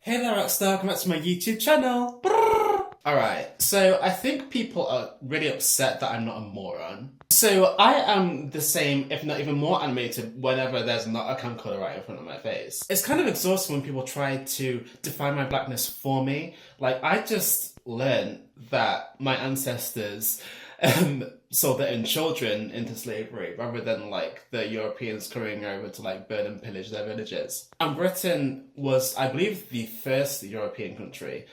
Hey there, Rockstar, welcome back to my YouTube channel. Alright, so I think people are really upset that I'm not a moron. So I am the same, if not even more animated whenever there's not a camcorder right in front of my face. It's kind of exhausting when people try to define my blackness for me. Like, I just learned that my ancestors sold their own children into slavery rather than like the Europeans coming over to like burn and pillage their villages. And Britain was, I believe, the first European country,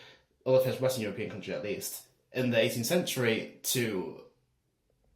or the first Western European country at least, in the 18th century to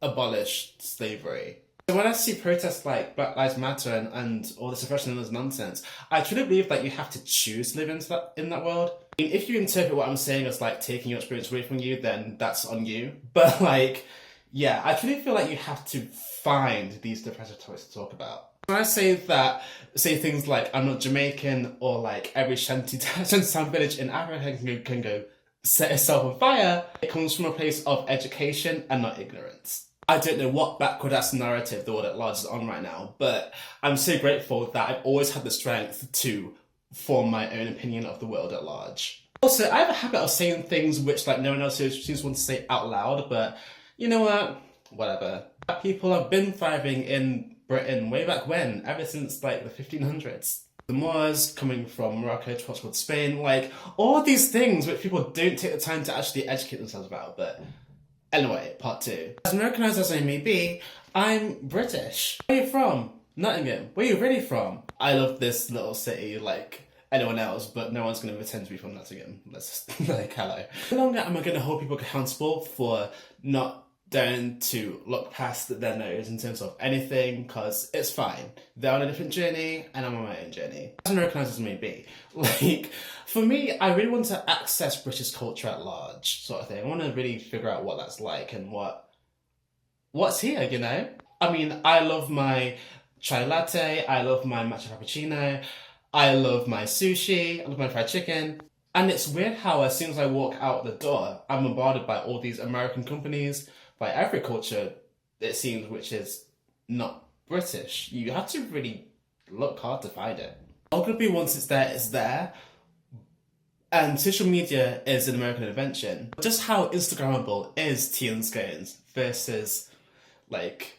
abolish slavery. So when I see protests like Black Lives Matter and all this oppression and this nonsense, I truly believe that you have to choose to live in that world. I mean, if you interpret what I'm saying as like taking your experience away from you, then that's on you. But like, yeah, I truly feel like you have to find these depressive topics to talk about. When I say things like I'm not Jamaican or like every shantytown village in Africa can go set itself on fire, it comes from a place of education and not ignorance. I don't know what backward ass narrative the world at large is on right now, but I'm so grateful that I've always had the strength to form my own opinion of the world at large. Also, I have a habit of saying things which like no one else seems to want to say out loud, but you know what? Whatever. People have been thriving in Britain way back when, ever since like the 1500s. The Moors coming from Morocco to Portugal to Spain, like all these things which people don't take the time to actually educate themselves about, but anyway, part two. As Americanized as I may be, I'm British. Where are you from? Nottingham. Where are you really from? I love this little city like anyone else, but no one's going to pretend to be from Nottingham. Let's just, like, hello. No longer am I going to hold people accountable for not daring to look past their nose in terms of anything, because it's fine. They're on a different journey, and I'm on my own journey. As Americanized as may be. Like, for me, I really want to access British culture at large, sort of thing. I want to really figure out what that's like and what's here, you know? I mean, I love my chai latte, I love my matcha frappuccino, I love my sushi, I love my fried chicken. And it's weird how as soon as I walk out the door, I'm bombarded by all these American companies, by every culture, it seems, which is not British. You have to really look hard to find it. Photography, once it's there, and social media is an American invention. Just how Instagrammable is tea and scones versus, like,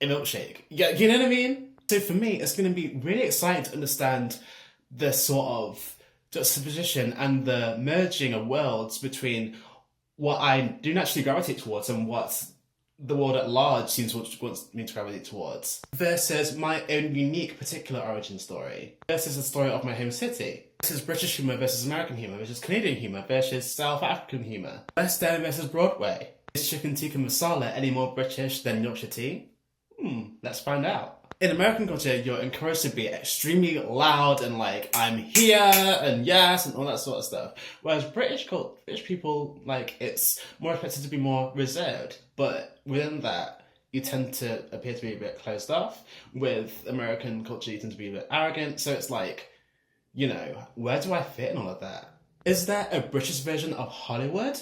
a milkshake. Yeah, you know what I mean? So for me, it's going to be really exciting to understand the sort of juxtaposition and the merging of worlds between what I do naturally gravitate towards and what the world at large seems to want me to gravitate towards, versus my own unique particular origin story, versus the story of my home city, versus British humour versus American humour, versus Canadian humour versus South African humour, West End versus Broadway. Is chicken tikka masala any more British than Yorkshire tea? Let's find out. In American culture, you're encouraged to be extremely loud and like, I'm here and yes and all that sort of stuff. Whereas British people, like, it's more expected to be more reserved. But within that, you tend to appear to be a bit closed off. With American culture, you tend to be a bit arrogant. So it's like, you know, where do I fit in all of that? Is there a British version of Hollywood?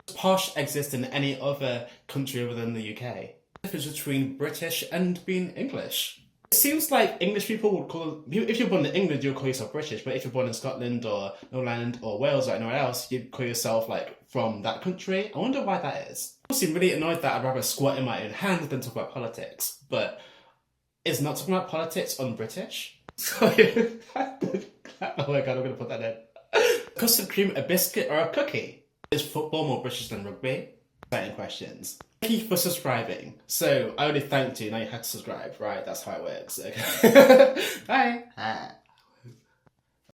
Does posh exist in any other country other than the UK? Difference between British and being English. It seems like English people would call, if you're born in England, you'll call yourself British, but if you're born in Scotland or Northern Ireland or Wales or anywhere else, you'd call yourself like from that country. I wonder why that is. I seem really annoyed that I'd rather squat in my own hand than talk about politics, but is not talking about politics un-British? Oh my god, I'm gonna put that in. Custard cream, a biscuit or a cookie? Is football more British than rugby? Exciting questions. Thank you for subscribing. So, I already thanked you, now you had to subscribe, right? That's how it works. Okay. Bye.